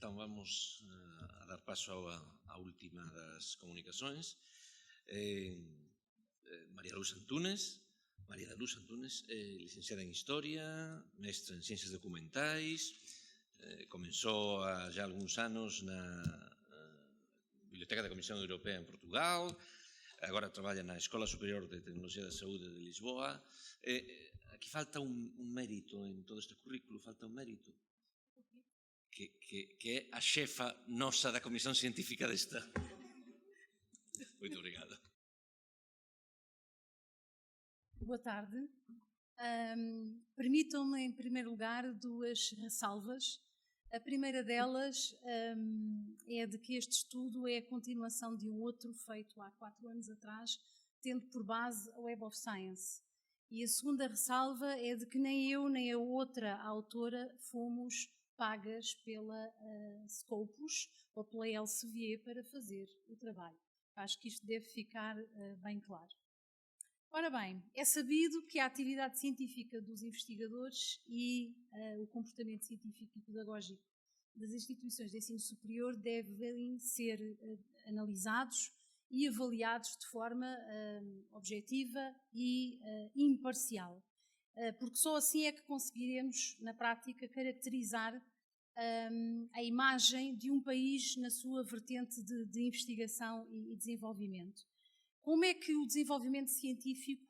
Então vamos a dar paso á última das comunicações. María da Luz Antunes, licenciada en Historia, mestra en Ciencias Documentais, comenzou há já algúns anos na Biblioteca da Comisión Europea en Portugal, agora traballa na Escola Superior de Tecnoloxía da Saúde de Lisboa. Aquí falta un mérito en todo este currículo, falta un mérito que é a xefa nosa da Comisión Científica desta. Muito obrigado. Boa tarde. Permitam-me, em primeiro lugar, duas ressalvas. A primeira delas é de que este estudo é a continuação de um outro feito há 4 anos atrás, tendo por base a Web of Science. E a segunda ressalva é de que nem eu nem a outra autora fomos pagas pela Scopus ou pela Elsevier para fazer o trabalho. Acho que isto deve ficar bem claro. Ora bem, é sabido que a atividade científica dos investigadores e o comportamento científico e pedagógico das instituições de ensino superior devem ser analisados e avaliados de forma objetiva e imparcial, porque só assim é que conseguiremos, na prática, caracterizar a imagem de um país na sua vertente de investigação e desenvolvimento. Como é que o desenvolvimento científico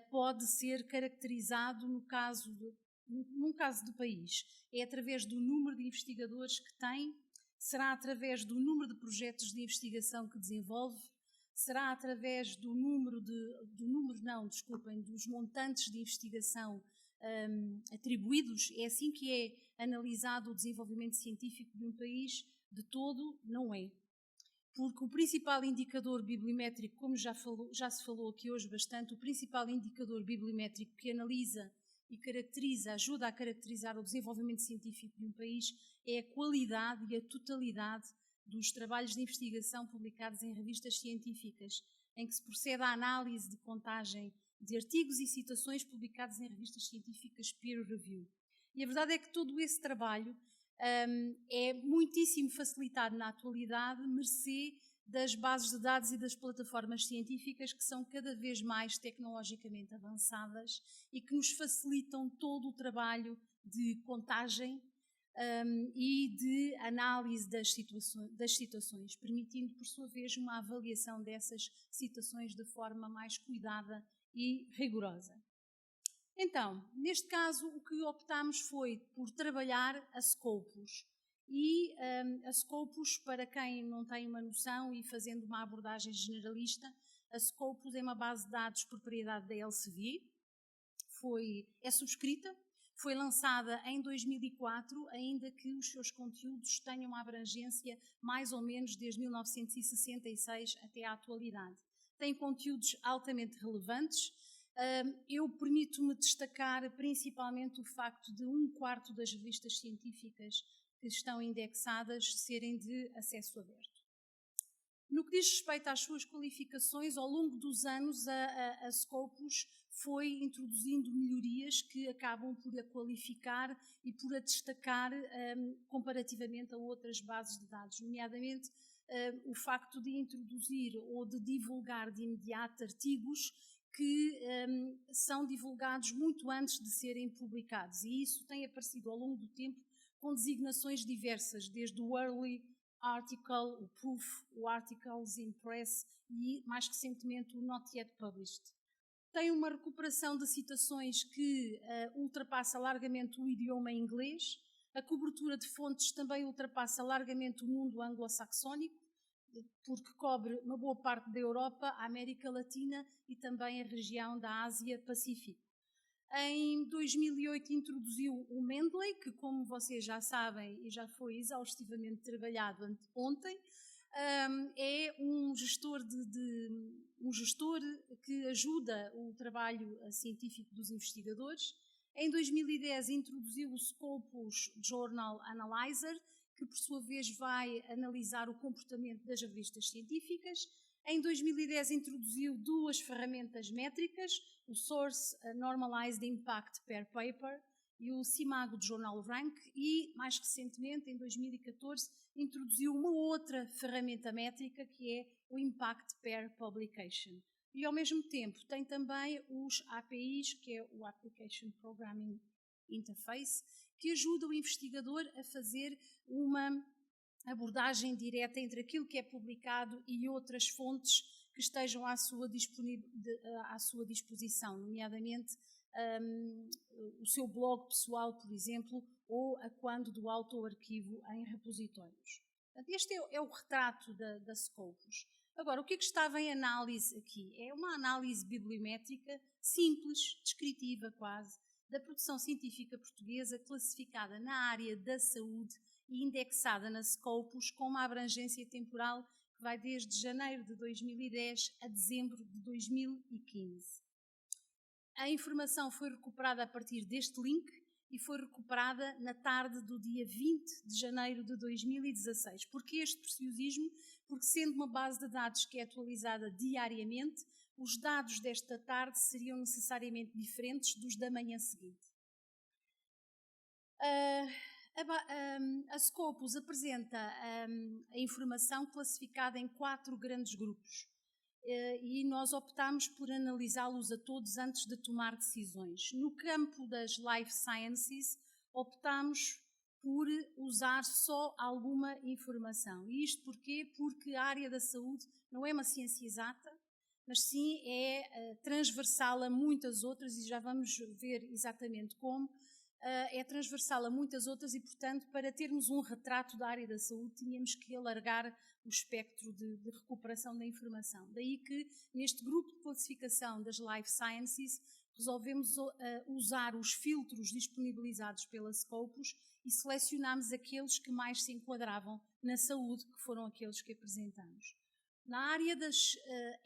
pode ser caracterizado num caso do país? É através do número de investigadores que tem? Será através do número de projetos de investigação que desenvolve? Será através dos montantes de investigação atribuídos? É assim que é analisado o desenvolvimento científico de um país? De todo, não é. Porque o principal indicador bibliométrico, como já se falou aqui hoje bastante, o principal indicador bibliométrico que analisa e ajuda a caracterizar o desenvolvimento científico de um país é a qualidade e a totalidade dos trabalhos de investigação publicados em revistas científicas, em que se procede à análise de contagem de artigos e citações publicados em revistas científicas peer review. E a verdade é que todo esse trabalho é muitíssimo facilitado na atualidade, mercê das bases de dados e das plataformas científicas que são cada vez mais tecnologicamente avançadas e que nos facilitam todo o trabalho de contagem e de análise das citações, permitindo, por sua vez, uma avaliação dessas citações de forma mais cuidada e rigorosa. Então, neste caso, o que optámos foi por trabalhar a Scopus. E a Scopus, para quem não tem uma noção e fazendo uma abordagem generalista, a Scopus é uma base de dados de propriedade da Elsevier, é subscrita, foi lançada em 2004, ainda que os seus conteúdos tenham uma abrangência mais ou menos desde 1966 até à atualidade. Tem conteúdos altamente relevantes. Eu permito-me destacar principalmente o facto de 1/4 das revistas científicas que estão indexadas serem de acesso aberto. No que diz respeito às suas qualificações, ao longo dos anos a Scopus foi introduzindo melhorias que acabam por a qualificar e por a destacar comparativamente a outras bases de dados, nomeadamente o facto de introduzir ou de divulgar de imediato artigos que são divulgados muito antes de serem publicados, e isso tem aparecido ao longo do tempo com designações diversas, desde o Early Article, o Proof, o Articles in Press e, mais recentemente, o Not Yet Published. Tem uma recuperação de citações que ultrapassa largamente o idioma inglês, a cobertura de fontes também ultrapassa largamente o mundo anglo-saxónico, porque cobre uma boa parte da Europa, a América Latina e também a região da Ásia-Pacífico. Em 2008 introduziu o Mendeley, que, como vocês já sabem e já foi exaustivamente trabalhado ontem, é um gestor que ajuda o trabalho científico dos investigadores. Em 2010 introduziu o Scopus Journal Analyzer, que por sua vez vai analisar o comportamento das revistas científicas. Em 2010 introduziu 2 ferramentas métricas, o Source Normalized Impact Per Paper e o CIMAGO Journal Rank, e mais recentemente, em 2014, introduziu uma outra ferramenta métrica que é o Impact Per Publication. E ao mesmo tempo tem também os APIs, que é o Application Programming Interface, que ajuda o investigador a fazer uma abordagem direta entre aquilo que é publicado e outras fontes que estejam à sua disposição, nomeadamente o seu blog pessoal, por exemplo, ou a quando do auto-arquivo em repositórios. Portanto, este é o retrato da Scopus. Agora, o que é que estava em análise aqui? É uma análise bibliométrica simples, descritiva quase, da produção científica portuguesa classificada na área da saúde e indexada na Scopus com uma abrangência temporal que vai desde janeiro de 2010 a dezembro de 2015. A informação foi recuperada a partir deste link e foi recuperada na tarde do dia 20 de janeiro de 2016. Porquê este preciosismo? Porque, sendo uma base de dados que é atualizada diariamente, os dados desta tarde seriam necessariamente diferentes dos da manhã seguinte. A Scopus apresenta a informação classificada em 4 grandes grupos e nós optámos por analisá-los a todos antes de tomar decisões. No campo das Life Sciences, optámos por usar só alguma informação. E isto porquê? Porque a área da saúde não é uma ciência exata, mas sim é transversal a muitas outras, e já vamos ver exatamente como. É transversal a muitas outras e, portanto, para termos um retrato da área da saúde, tínhamos que alargar o espectro de recuperação da informação. Daí que, neste grupo de classificação das Life Sciences, resolvemos usar os filtros disponibilizados pela Scopus e selecionámos aqueles que mais se enquadravam na saúde, que foram aqueles que apresentamos. Na área das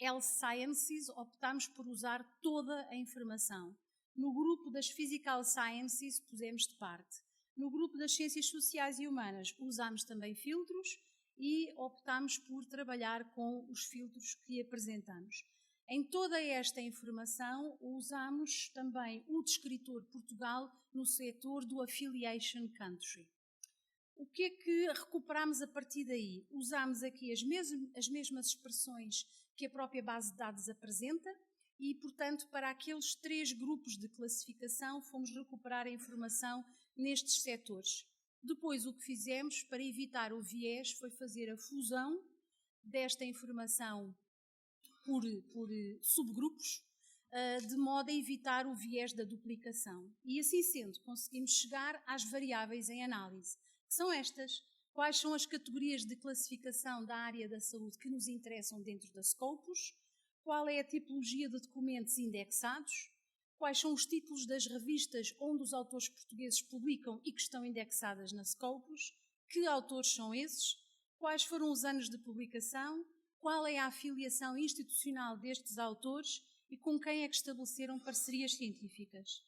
Health Sciences, optámos por usar toda a informação. No grupo das Physical Sciences, pusemos de parte. No grupo das Ciências Sociais e Humanas, usámos também filtros e optámos por trabalhar com os filtros que apresentamos. Em toda esta informação, usámos também o descritor Portugal no setor do Affiliation Country. O que é que recuperámos a partir daí? Usámos aqui as mesmas expressões que a própria base de dados apresenta, e, portanto, para aqueles 3 grupos de classificação, fomos recuperar a informação nestes setores. Depois, o que fizemos, para evitar o viés, foi fazer a fusão desta informação por subgrupos, de modo a evitar o viés da duplicação. E, assim sendo, conseguimos chegar às variáveis em análise, que são estas. Quais são as categorias de classificação da área da saúde que nos interessam dentro da Scopus? Qual é a tipologia de documentos indexados? Quais são os títulos das revistas onde os autores portugueses publicam e que estão indexadas na Scopus? Que autores são esses? Quais foram os anos de publicação? Qual é a afiliação institucional destes autores e com quem é que estabeleceram parcerias científicas?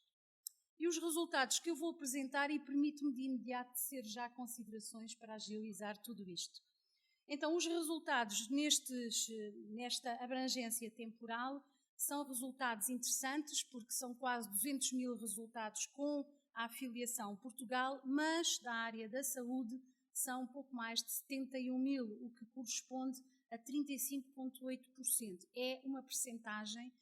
E os resultados que eu vou apresentar, e permito-me de imediato tecer já considerações para agilizar tudo isto. Então, os resultados nesta abrangência temporal são resultados interessantes, porque são quase 200 mil resultados com a afiliação Portugal, mas da área da saúde são um pouco mais de 71 mil, o que corresponde a 35,8%. É uma percentagem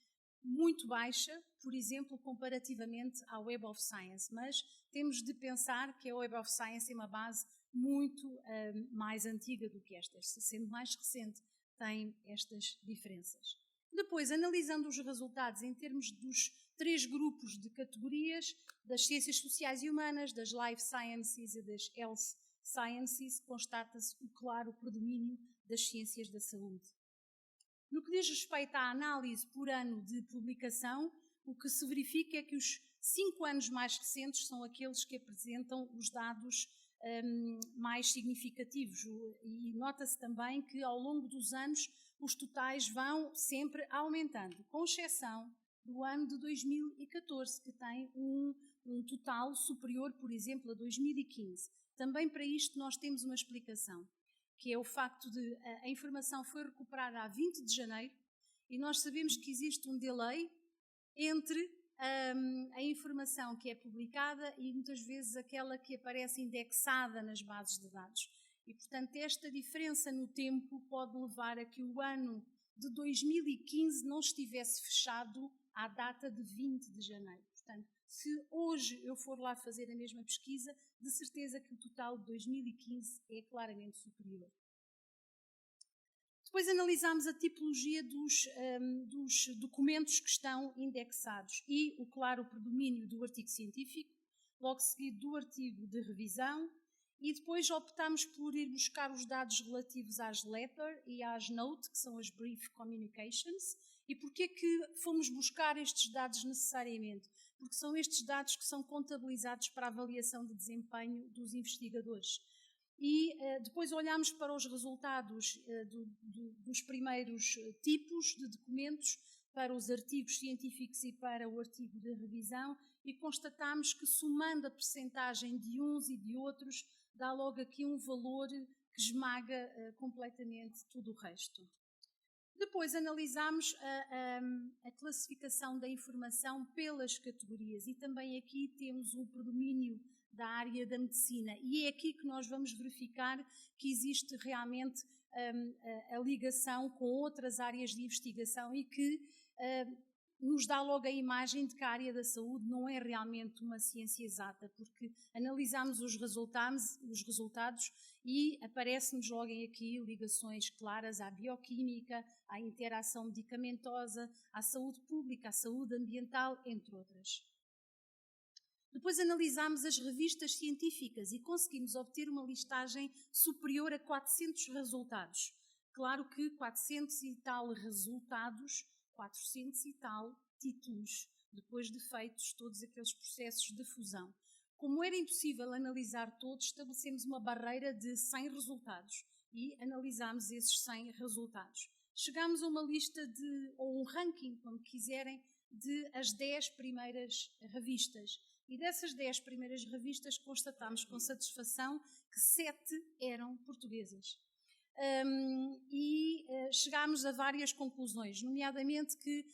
muito baixa, por exemplo, comparativamente à Web of Science, mas temos de pensar que a Web of Science é uma base muito mais antiga do que esta, sendo mais recente, tem estas diferenças. Depois, analisando os resultados em termos dos 3 grupos de categorias, das Ciências Sociais e Humanas, das Life Sciences e das Health Sciences, constata-se o claro predomínio das ciências da saúde. No que diz respeito à análise por ano de publicação, o que se verifica é que os 5 anos mais recentes são aqueles que apresentam os dados mais significativos, e nota-se também que ao longo dos anos os totais vão sempre aumentando, com exceção do ano de 2014, que tem um total superior, por exemplo, a 2015. Também para isto nós temos uma explicação, que é o facto de a informação foi recuperada a 20 de janeiro e nós sabemos que existe um delay entre a informação que é publicada e muitas vezes aquela que aparece indexada nas bases de dados. E, portanto, esta diferença no tempo pode levar a que o ano de 2015 não estivesse fechado à data de 20 de janeiro. Portanto, se hoje eu for lá fazer a mesma pesquisa, de certeza que o total de 2015 é claramente superior. Depois analisámos a tipologia dos documentos que estão indexados e o claro predomínio do artigo científico, logo seguido do artigo de revisão, e depois optámos por ir buscar os dados relativos às letter e às note, que são as brief communications. E porquê que fomos buscar estes dados necessariamente? Porque são estes dados que são contabilizados para a avaliação de desempenho dos investigadores. E depois olhamos para os resultados dos primeiros tipos de documentos, para os artigos científicos e para o artigo de revisão, e constatamos que, somando a percentagem de uns e de outros, dá logo aqui um valor que esmaga completamente tudo o resto. Depois analisámos a classificação da informação pelas categorias e também aqui temos um predomínio da área da medicina e é aqui que nós vamos verificar que existe realmente a ligação com outras áreas de investigação e que nos dá logo a imagem de que a área da saúde não é realmente uma ciência exata, porque analisamos os resultados e aparecem-nos logo aqui ligações claras à bioquímica, à interação medicamentosa, à saúde pública, à saúde ambiental, entre outras. Depois analisámos as revistas científicas e conseguimos obter uma listagem superior a 400 resultados. Claro que 400 e tal resultados, 400 e tal títulos, depois de feitos todos aqueles processos de fusão. Como era impossível analisar todos, estabelecemos uma barreira de 100 resultados e analisámos esses 100 resultados. Chegámos a uma lista ou um ranking, como quiserem, de as 10 primeiras revistas. E dessas 10 primeiras revistas constatámos com satisfação que 7 eram portuguesas. Chegámos a várias conclusões, nomeadamente que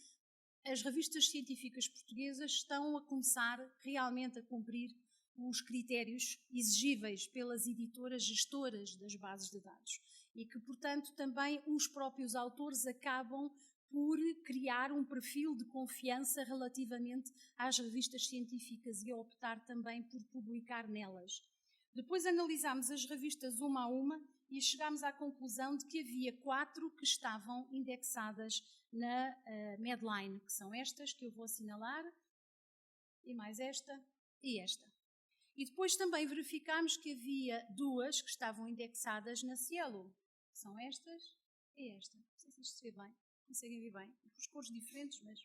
as revistas científicas portuguesas estão a começar realmente a cumprir os critérios exigíveis pelas editoras gestoras das bases de dados e que, portanto, também os próprios autores acabam por criar um perfil de confiança relativamente às revistas científicas e a optar também por publicar nelas. Depois analisámos as revistas uma a uma e chegámos à conclusão de que havia 4 que estavam indexadas na Medline, que são estas que eu vou assinalar, e mais esta e esta. E depois também verificámos que havia 2 que estavam indexadas na Cielo, que são estas e esta. Não sei se isto se vê bem, conseguem ver bem, com as cores diferentes, mas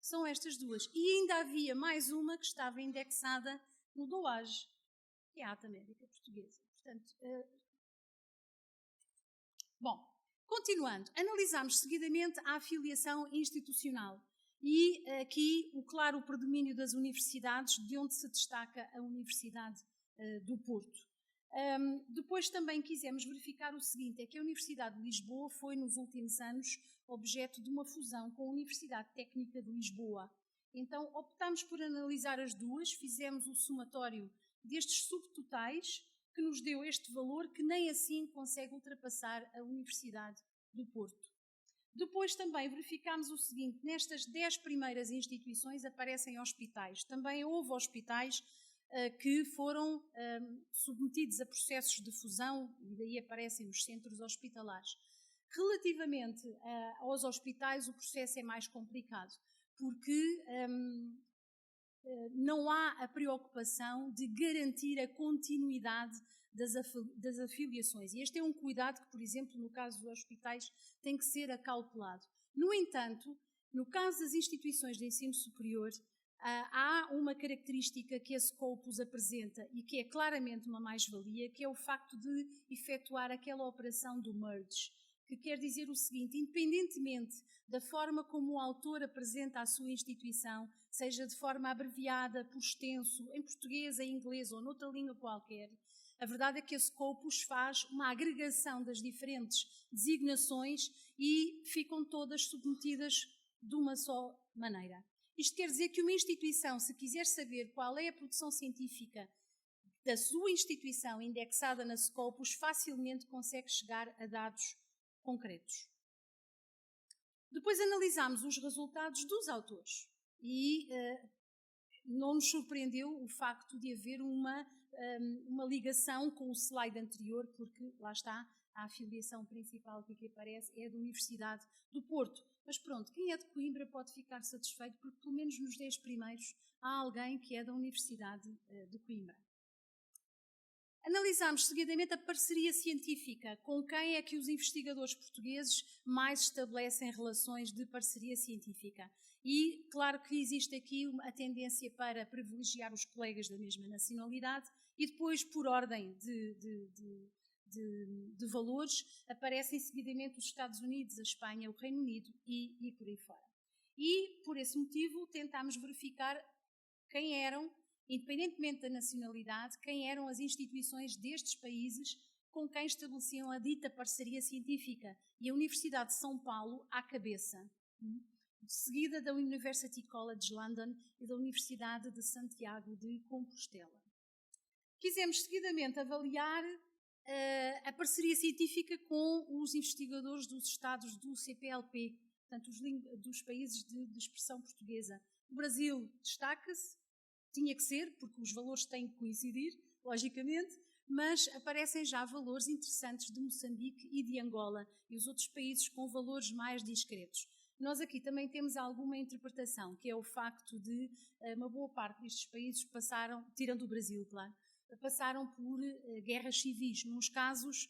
são estas 2. E ainda havia mais uma que estava indexada no DOAGE, que é a Ata América Portuguesa. Portanto, continuando, analisámos seguidamente a afiliação institucional e aqui o claro predomínio das universidades, de onde se destaca a Universidade do Porto. Depois também quisemos verificar o seguinte, é que a Universidade de Lisboa foi nos últimos anos objeto de uma fusão com a Universidade Técnica de Lisboa. Então optámos por analisar as duas, fizemos o somatório destes subtotais que nos deu este valor que nem assim consegue ultrapassar a Universidade do Porto. Depois também verificámos o seguinte, nestas 10 primeiras instituições aparecem hospitais. Também houve hospitais que foram submetidos a processos de fusão e daí aparecem os centros hospitalares. Relativamente aos hospitais o processo é mais complicado porque não há a preocupação de garantir a continuidade das afiliações. E este é um cuidado que, por exemplo, no caso dos hospitais, tem que ser acautelado. No entanto, no caso das instituições de ensino superior, há uma característica que a Scopus apresenta e que é claramente uma mais-valia, que é o facto de efetuar aquela operação do merge, que quer dizer o seguinte, independentemente da forma como o autor apresenta a sua instituição, seja de forma abreviada, por extenso, em português, em inglês ou noutra língua qualquer, a verdade é que a Scopus faz uma agregação das diferentes designações e ficam todas submetidas de uma só maneira. Isto quer dizer que uma instituição, se quiser saber qual é a produção científica da sua instituição indexada na Scopus, facilmente consegue chegar a dados concretos. Depois analisámos os resultados dos autores e não nos surpreendeu o facto de haver uma ligação com o slide anterior, porque lá está, a afiliação principal que aqui aparece é da Universidade do Porto. Mas pronto, quem é de Coimbra pode ficar satisfeito, porque pelo menos nos 10 primeiros há alguém que é da Universidade de Coimbra. Analisámos seguidamente a parceria científica, com quem é que os investigadores portugueses mais estabelecem relações de parceria científica. E claro que existe aqui a tendência para privilegiar os colegas da mesma nacionalidade e depois, por ordem de valores, aparecem seguidamente os Estados Unidos, a Espanha, o Reino Unido e por aí fora. E, por esse motivo, tentámos verificar quem eram, independentemente da nacionalidade, quem eram as instituições destes países com quem estabeleciam a dita parceria científica. E a Universidade de São Paulo à cabeça, seguida da University College London e da Universidade de Santiago de Compostela. Quisemos seguidamente avaliar a parceria científica com os investigadores dos Estados do CPLP, portanto, dos países de expressão portuguesa. O Brasil destaca-se, tinha que ser, porque os valores têm que coincidir, logicamente, mas aparecem já valores interessantes de Moçambique e de Angola e os outros países com valores mais discretos. Nós aqui também temos alguma interpretação, que é o facto de uma boa parte destes países passaram, tirando o Brasil, claro, passaram por guerras civis, nos casos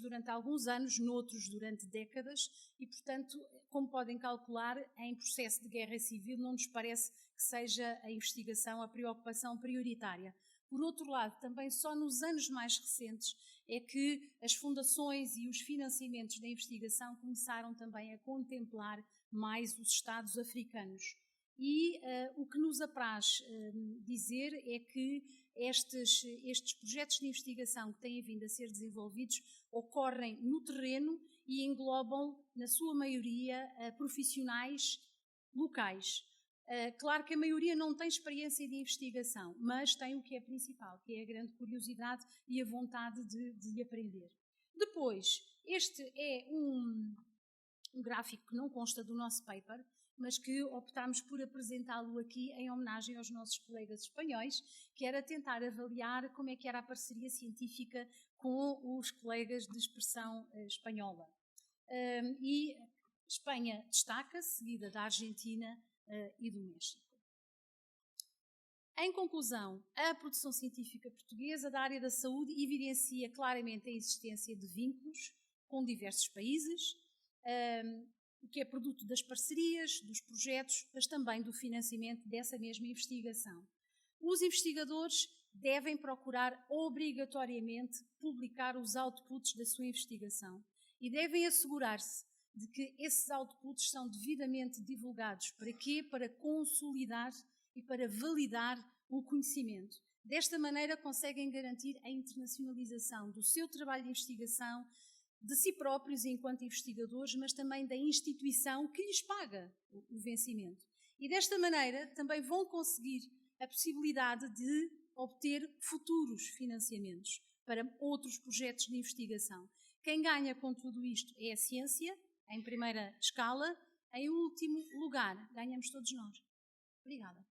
durante alguns anos, noutros durante décadas, e, portanto, como podem calcular, em processo de guerra civil não nos parece que seja a investigação a preocupação prioritária. Por outro lado, também só nos anos mais recentes é que as fundações e os financiamentos da investigação começaram também a contemplar mais os Estados africanos. E o que nos apraz dizer é que estes projetos de investigação que têm vindo a ser desenvolvidos ocorrem no terreno e englobam, na sua maioria, profissionais locais. Claro que a maioria não tem experiência de investigação, mas tem o que é principal, que é a grande curiosidade e a vontade de aprender. Depois, este é um gráfico que não consta do nosso paper, mas que optámos por apresentá-lo aqui em homenagem aos nossos colegas espanhóis, que era tentar avaliar como é que era a parceria científica com os colegas de expressão espanhola. E Espanha destaca-se, seguida da Argentina e do México. Em conclusão, a produção científica portuguesa da área da saúde evidencia claramente a existência de vínculos com diversos países, o que é produto das parcerias, dos projetos, mas também do financiamento dessa mesma investigação. Os investigadores devem procurar obrigatoriamente publicar os outputs da sua investigação e devem assegurar-se de que esses outputs são devidamente divulgados. Para quê? Para consolidar e para validar o conhecimento. Desta maneira conseguem garantir a internacionalização do seu trabalho de investigação, de si próprios enquanto investigadores, mas também da instituição que lhes paga o vencimento. E desta maneira também vão conseguir a possibilidade de obter futuros financiamentos para outros projetos de investigação. Quem ganha com tudo isto é a ciência, em primeira escala. Em último lugar, ganhamos todos nós. Obrigada.